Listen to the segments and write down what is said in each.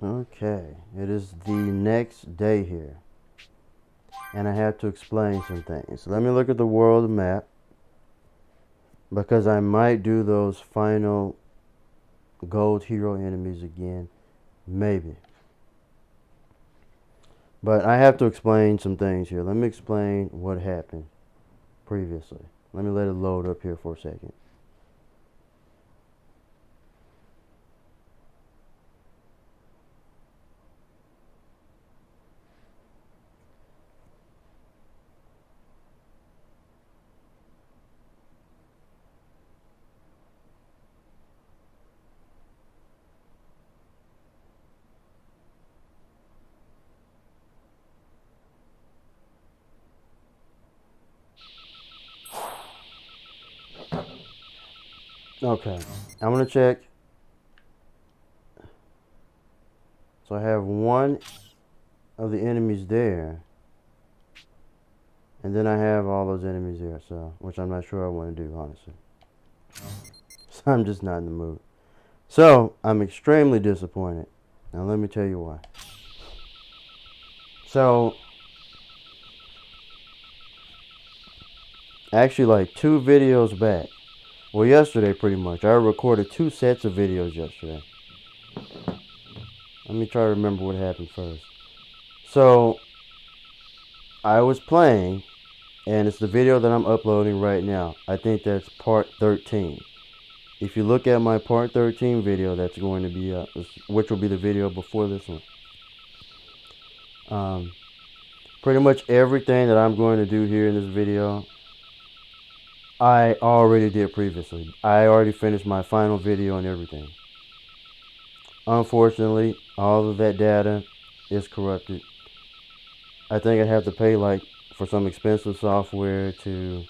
Okay, it is the next day here, and I have to explain some things. So let me look at the world map, because I might do those final gold hero enemies again, maybe. But I have to explain some things here. Let me explain what happened previously. Let me let it load up here for a second. Okay, I'm gonna check. So I have one of the enemies there, and then I have all those enemies there, so which I'm not sure I want to do, honestly. So I'm just not in the mood. So I'm extremely disappointed. Now let me tell you why. So actually, like 2 videos back, well, yesterday pretty much, I recorded 2 sets of videos yesterday. Let me try to remember what happened first. So I was playing, and it's the video that I'm uploading right now. I think that's part 13. If you look at my part 13 video, that's going to be which will be the video before this one. Pretty much everything that I'm going to do here in this video, I already did previously. I already finished my final video and everything. Unfortunately, all of that data is corrupted. I think I'd have to pay like for some expensive software to,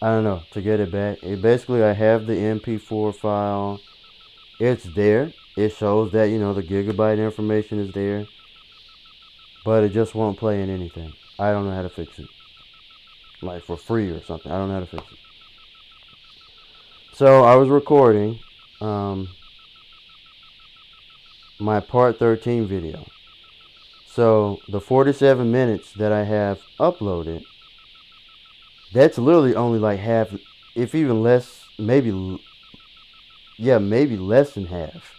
I don't know, to get it back. Basically, I have the MP4 file. It's there. It shows that, you know, the gigabyte information is there. But it just won't play in anything. I don't know how to fix it. Like for free or something. I don't know how to fix it. So I was recording my part 13 video. So the 47 minutes that I have uploaded, that's literally only like half, if even less, maybe less than half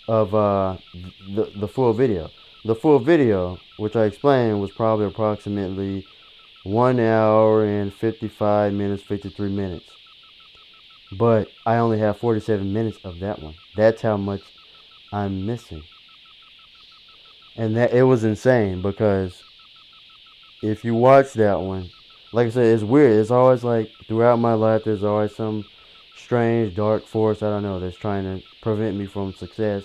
of the full video. The full video, which I explained, was probably approximately 1 hour and 55 minutes, 53 minutes. But I only have 47 minutes of that one. That's how much I'm missing. And that, it was insane, because if you watch that one, like I said, it's weird. It's always like, throughout my life, there's always some strange dark force, I don't know, that's trying to prevent me from success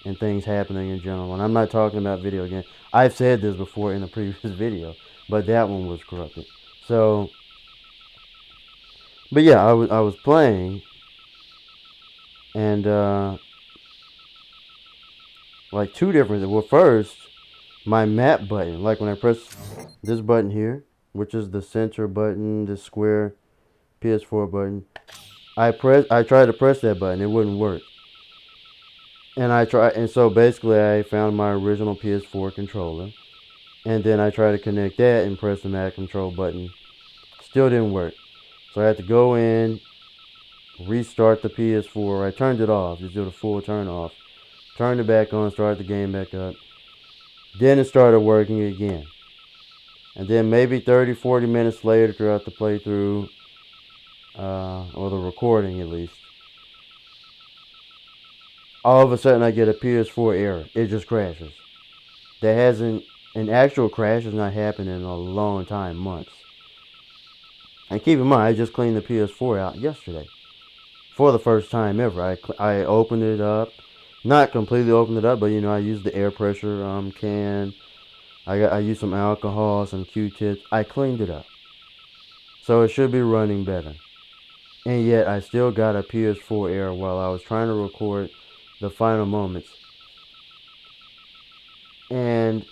and things happening in general. And I'm not talking about video games. I've said this before in a previous video, but that one was corrupted. So, but yeah, I was playing, and like 2 different. Well, first, my map button, like when I press this button here, which is the center button, this square PS4 button, I tried to press that button, it wouldn't work. And so basically I found my original PS4 controller, and then I tried to connect that and press the Mac control button. Still didn't work. So I had to go in, restart the PS4. I turned it off, just did a full turn off. Turned it back on, started the game back up. Then it started working again. And then maybe 30-40 minutes later throughout the playthrough, or the recording at least, all of a sudden I get a PS4 error. It just crashes. An actual crash has not happened in a long time, months. And keep in mind, I just cleaned the PS4 out yesterday. For the first time ever. I opened it up. Not completely opened it up, but you know, I used the air pressure can. I used some alcohol, some Q-tips. I cleaned it up. So it should be running better. And yet I still got a PS4 error while I was trying to record the final moments. And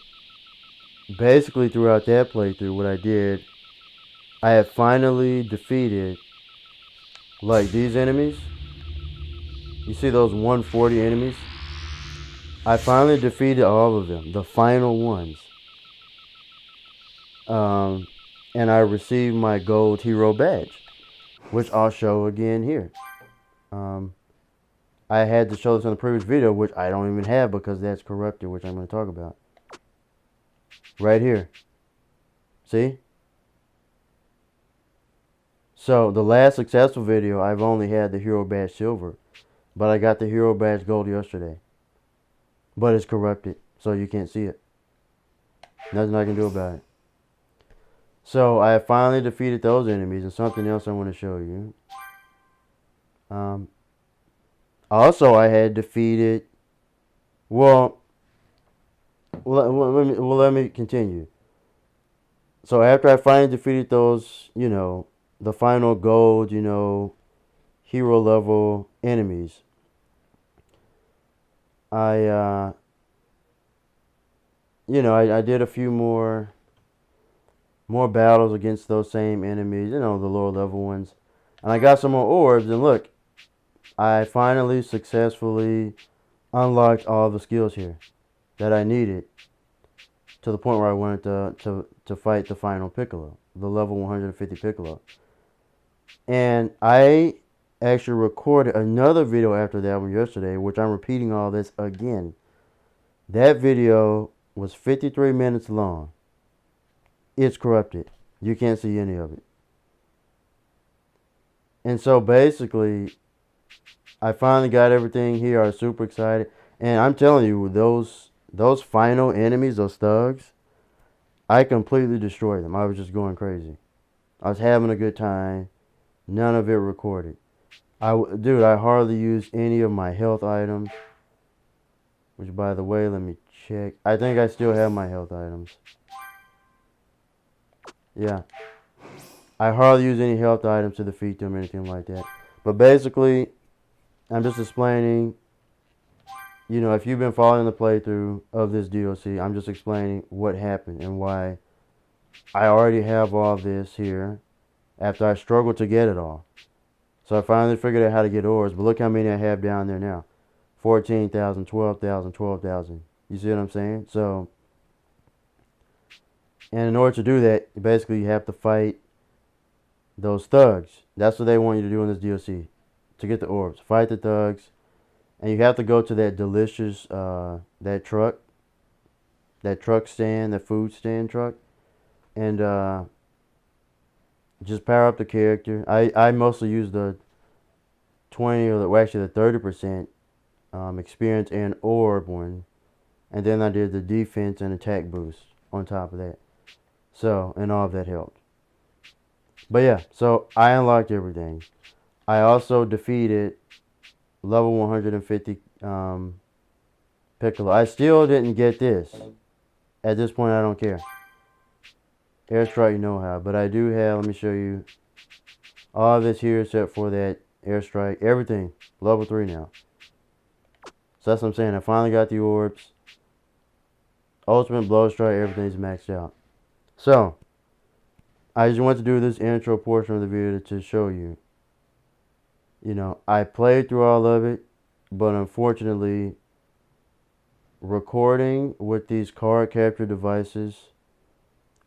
basically throughout that playthrough, what I did, I had finally defeated like these enemies. You see those 140 enemies? I finally defeated all of them, the final ones. And I received my gold hero badge, which I'll show again here. I had to show this in the previous video, which I don't even have because that's corrupted, which I'm going to talk about. Right here. See? So, the last successful video, I've only had the hero badge silver. But I got the hero badge gold yesterday. But it's corrupted, so you can't see it. Nothing I can do about it. So, I finally defeated those enemies, and something else I want to show you. Also, I had defeated... Well, let me continue. So, after I finally defeated those, you know, the final gold, you know, hero level enemies, I did a few more battles against those same enemies, you know, the lower level ones. And I got some more orbs, and look, I finally successfully unlocked all the skills here that I needed to the point where I wanted to fight the final Piccolo, the level 150 Piccolo. And I actually recorded another video after that one yesterday, which I'm repeating all this again. That video was 53 minutes long. It's corrupted. You can't see any of it. And so basically, I finally got everything here. I was super excited. And I'm telling you, those final enemies, those thugs, I completely destroyed them. I was just going crazy. I was having a good time. None of it recorded. Dude, I hardly used any of my health items. Which, by the way, let me check. I think I still have my health items. Yeah. I hardly use any health items to defeat them or anything like that. But basically, I'm just explaining, you know, if you've been following the playthrough of this DLC, I'm just explaining what happened and why I already have all this here after I struggled to get it all. So I finally figured out how to get orbs, but look how many I have down there now. 14,000, 12,000, 12,000. You see what I'm saying? So, and in order to do that, basically you have to fight those thugs. That's what they want you to do in this DLC, to get the orbs. Fight the thugs, and you have to go to that delicious, that truck stand, that food stand truck, and just power up the character. I mostly use the 20 or actually the 30% experience and orb one, and then I did the defense and attack boost on top of that. So, and all of that helped. But yeah, so I unlocked everything. I also defeated level 150 Piccolo. I still didn't get this. At this point, I don't care. Airstrike, you know how. But I do have, let me show you, all of this here except for that airstrike. Everything. Level 3 now. So that's what I'm saying. I finally got the orbs. Ultimate blow strike, everything's maxed out. So, I just want to do this intro portion of the video to show you. You know, I played through all of it, but unfortunately, recording with these card capture devices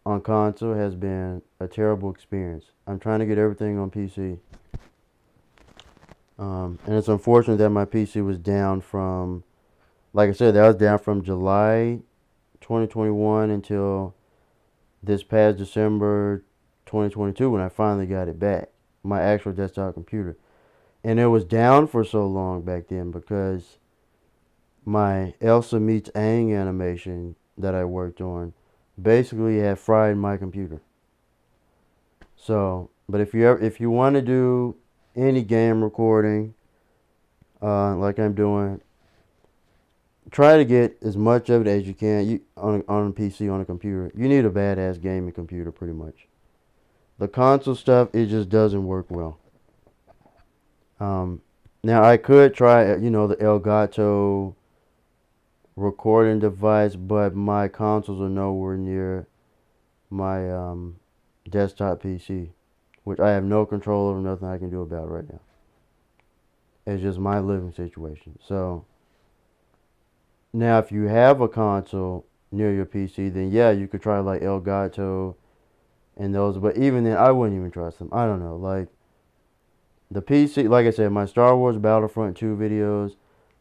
on console has been a terrible experience. I'm trying to get everything on PC. And it's unfortunate that my PC was down from, like I said, that was down from July 2021 until this past December 2022 when I finally got it back, my actual desktop computer. And it was down for so long back then because my Elsa meets Aang animation that I worked on basically had fried my computer. So, but if you want to do any game recording, like I'm doing, try to get as much of it as you can on a PC, on a computer. You need a badass gaming computer, pretty much. The console stuff, it just doesn't work well. Now I could try, you know, the Elgato recording device, but my consoles are nowhere near my desktop PC, which I have no control over, nothing I can do about it right now. It's just my living situation. So Now, if you have a console near your PC, then yeah, you could try like Elgato and those. But even then, I wouldn't even trust them. I don't know. Like the PC, like I said, my Star Wars Battlefront 2 videos,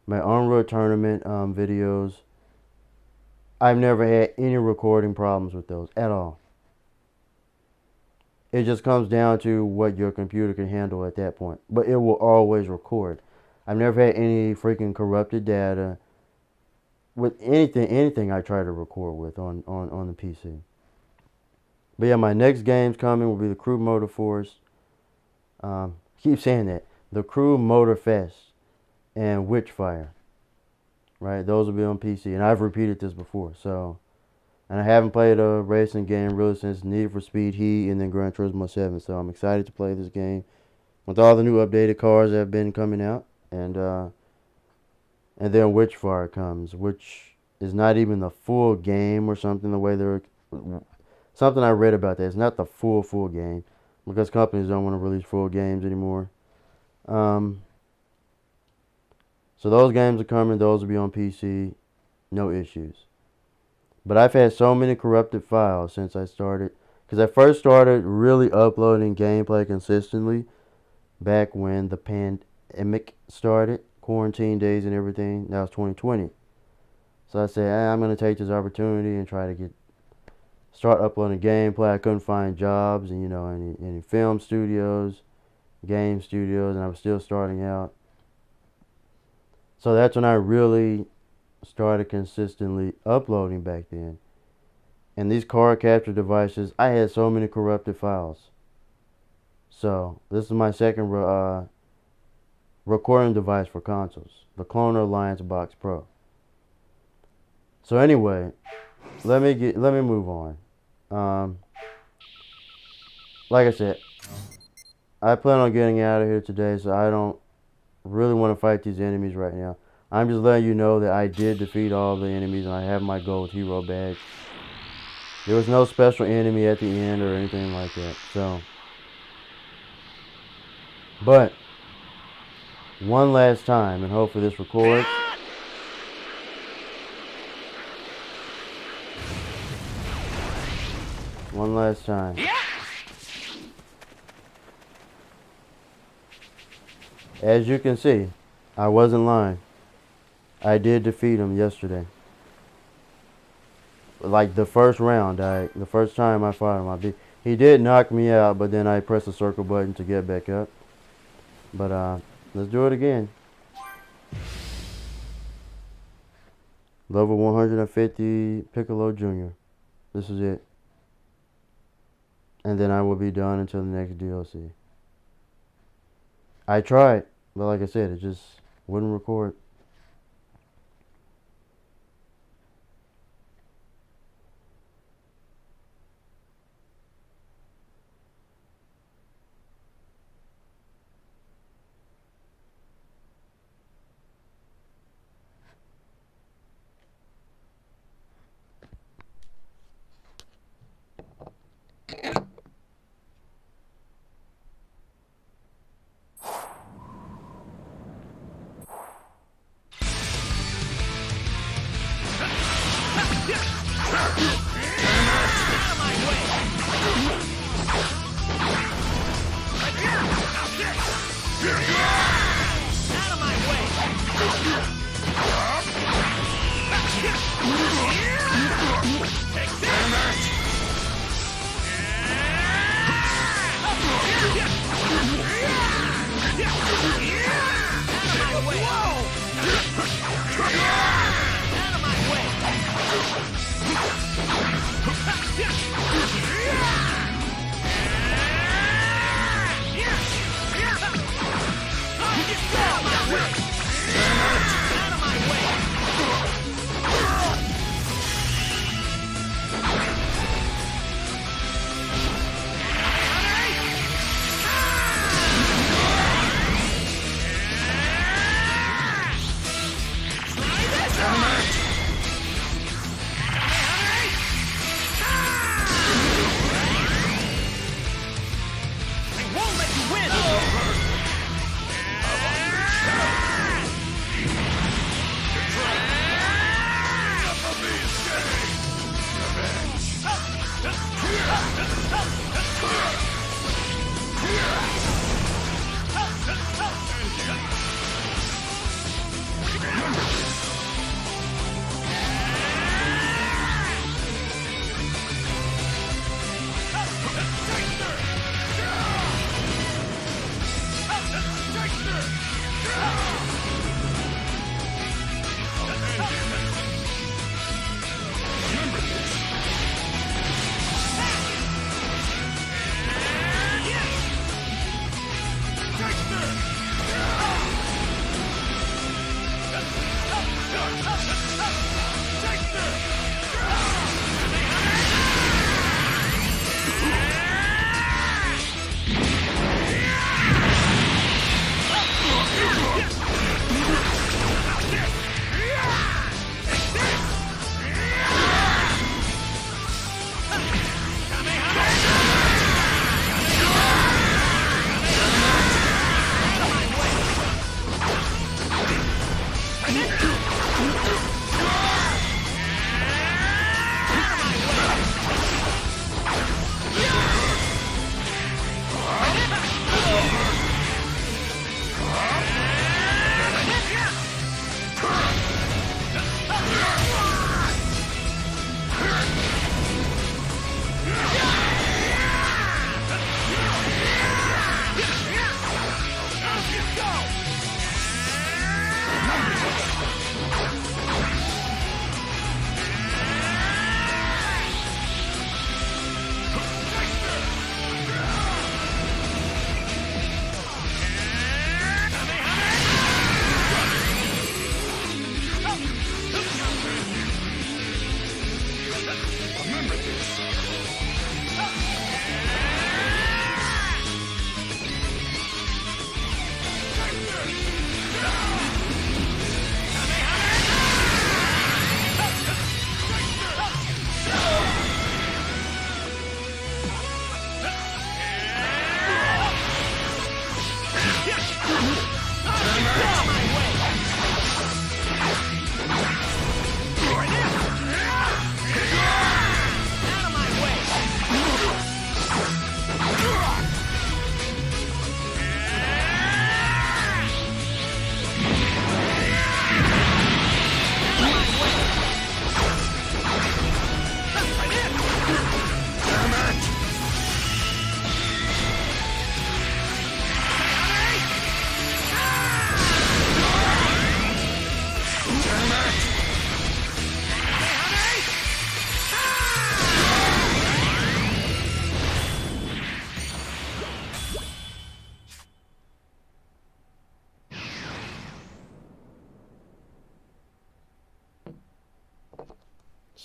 my Unreal Tournament videos, I've never had any recording problems with those at all. It just comes down to what your computer can handle at that point. But it will always record. I've never had any freaking corrupted data with anything I try to record with on the PC. But yeah, my next games coming will be the Crew Motor Force. Keep saying that. The Crew Motor Fest and Witchfire. Right? Those will be on PC. And I've repeated this before. So, and I haven't played a racing game really since Need for Speed Heat and then Gran Turismo 7. So I'm excited to play this game with all the new updated cars that have been coming out. And then Witchfire comes, which is not even the full game or something. The way they're something I read about that. It's not the full game because companies don't want to release full games anymore. So those games are coming. Those will be on PC. No issues. But I've had so many corrupted files since I started. Because I first started really uploading gameplay consistently back when the pandemic started. Quarantine days and everything. That was 2020. So I said, I'm going to take this opportunity and try to start uploading gameplay. I couldn't find jobs and, any film studios, game studios, and I was still starting out. So that's when I really started consistently uploading back then. And these card capture devices, I had so many corrupted files. So this is my second recording device for consoles, the Cloner Alliance Box Pro. So anyway, let me move on. Like I said, I plan on getting out of here today, so I don't really want to fight these enemies right now. I'm just letting you know that I did defeat all the enemies and I have my gold hero badge. There was no special enemy at the end or anything like that. So, but one last time, and hopefully this records. One last time. As you can see, I wasn't lying. I did defeat him yesterday. Like the first round, the first time I fought him, he did knock me out, but then I pressed the circle button to get back up. But let's do it again. Level 150 Piccolo Jr. This is it. And then I will be done until the next DLC. I tried, but like I said, it just wouldn't record.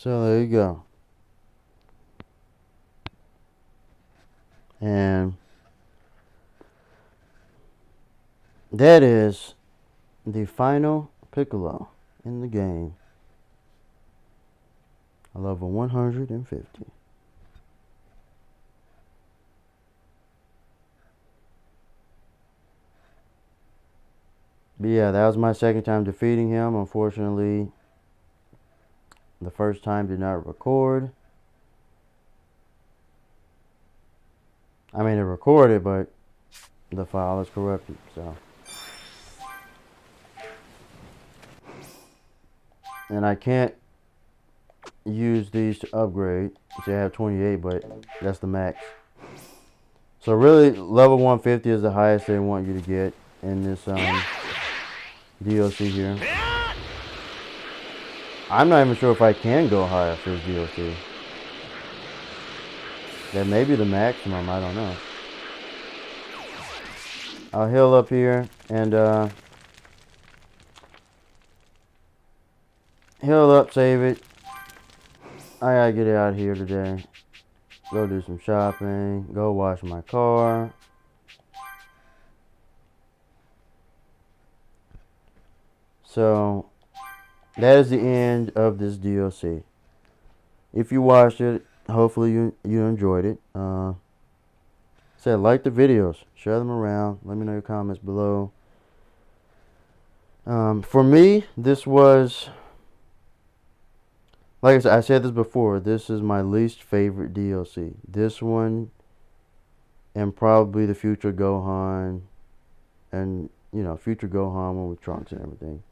So there you go. And that is the final Piccolo in the game. A level 150. But yeah, that was my second time defeating him. Unfortunately, the first time did not record. I mean, it recorded, but the file is corrupted, so. And I can't use these to upgrade. See, I have 28, but that's the max. So really, level 150 is the highest they want you to get in this DLC here. I'm not even sure if I can go higher for this DLC. That may be the maximum, I don't know. I'll heal up here and heal up, save it. I gotta get out of here today. Go do some shopping, go wash my car. So that is the end of this DLC. If you watched it, hopefully you enjoyed it. Like the videos, share them around. Let me know your comments below. For me, this was, like I said this before, this is my least favorite DLC. This one and probably the future Gohan and, you know, future Gohan one with Trunks and everything.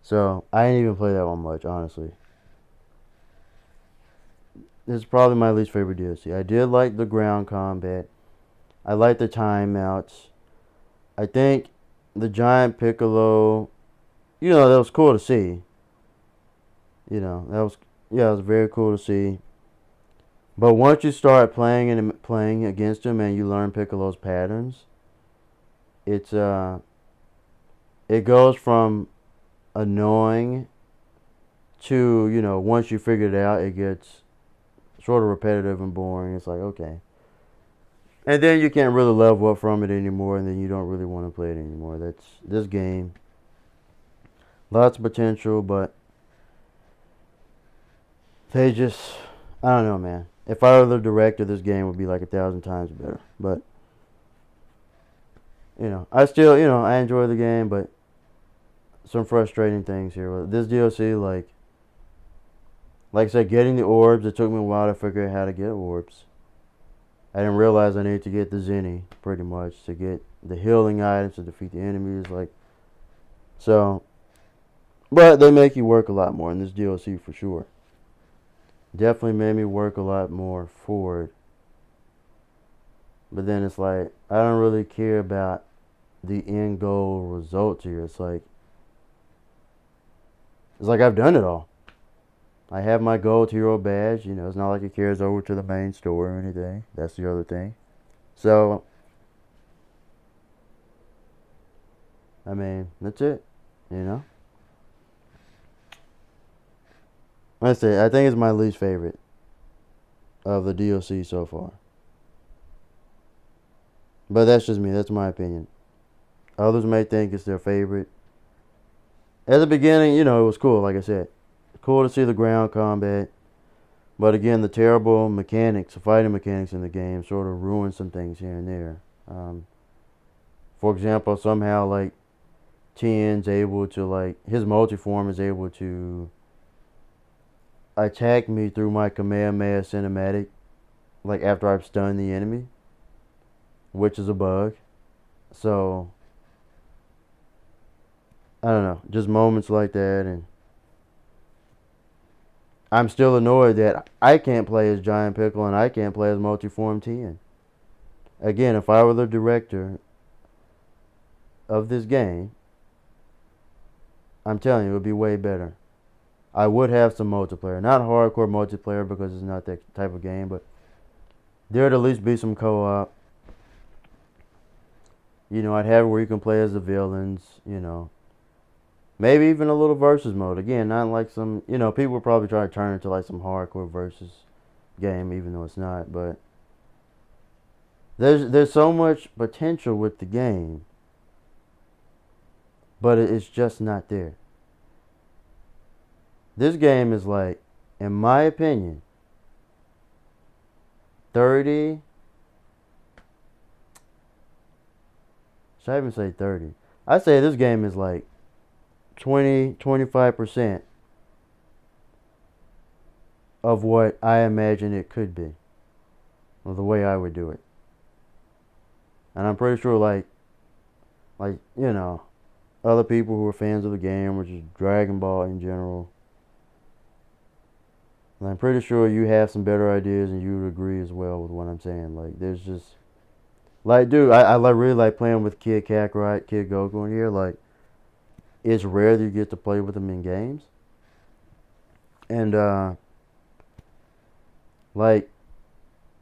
So I didn't even play that one much, honestly. This is probably my least favorite DLC. I did like the ground combat. I like the timeouts. I think the giant Piccolo, you know, that was cool to see. You know, that was, yeah, it was very cool to see. But once you start playing against him and you learn Piccolo's patterns, it goes from annoying to, you know, once you figure it out, it gets sort of repetitive and boring. It's like, okay. And then you can't really level up from it anymore, and then you don't really want to play it anymore. That's this game. Lots of potential, but they just, I don't know, man. If I were the director, this game would be like 1,000 times better. But, you know, I still, you know, I enjoy the game, but some frustrating things here. This DLC, like I said, getting the orbs, it took me a while to figure out how to get orbs. I didn't realize I needed to get the Zenny, pretty much, to get the healing items to defeat the enemies, like, so, but they make you work a lot more in this DLC for sure. Definitely made me work a lot more for it. But then it's like, I don't really care about the end goal results here. It's like I've done it all. I have my gold hero badge. You know, it's not like it carries over to the main store or anything. That's the other thing. So, I mean, that's it. You know? That's it. I think it's my least favorite of the DLC so far. But that's just me. That's my opinion. Others may think it's their favorite. At the beginning, you know, it was cool, like I said. Cool to see the ground combat. But again, the terrible mechanics, the fighting mechanics in the game sort of ruined some things here and there. For example, somehow, like, Tien's able to, like, his multiform is able to attack me through my Kamehameha cinematic, like, after I've stunned the enemy, which is a bug. So, I don't know, just moments like that, and I'm still annoyed that I can't play as Giant Piccolo and I can't play as Multiform Tien. Again, if I were the director of this game, I'm telling you, it would be way better. I would have some multiplayer. Not hardcore multiplayer because it's not that type of game, but there'd at least be some co-op. You know, I'd have it where you can play as the villains, you know. Maybe even a little versus mode. Again, not like some, you know, people would probably try to turn it into like some hardcore versus game, even though it's not. But there's so much potential with the game, but it's just not there. This game is like, in my opinion, 30. Should I even say 30? I'd say this game is like 20-25% of what I imagine it could be, or the way I would do it. And I'm pretty sure, like you know, other people who are fans of the game, or just Dragon Ball in general, and I'm pretty sure you have some better ideas and you would agree as well with what I'm saying. Like, there's just, like, dude, I really like playing with Kid Kakarot, Kid Goku in here. Like, it's rare that you get to play with them in games. And, like,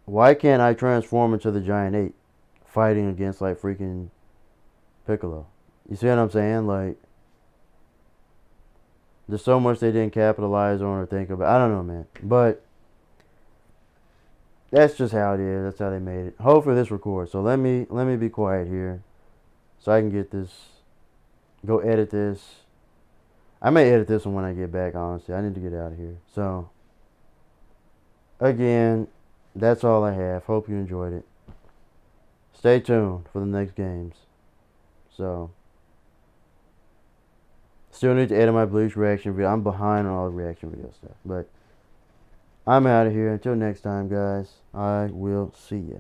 why can't I transform into the Giant Ape fighting against, like, freaking Piccolo? You see what I'm saying? Like, there's so much they didn't capitalize on or think about. I don't know, man. But that's just how it is. That's how they made it. Hopefully this records. So let me be quiet here so I can get this, go edit this. I may edit this one when I get back, honestly. I need to get out of here. So, again, that's all I have. Hope you enjoyed it. Stay tuned for the next games. So, still need to edit my Bleach reaction video. I'm behind on all the reaction video stuff. But I'm out of here. Until next time, guys. I will see ya.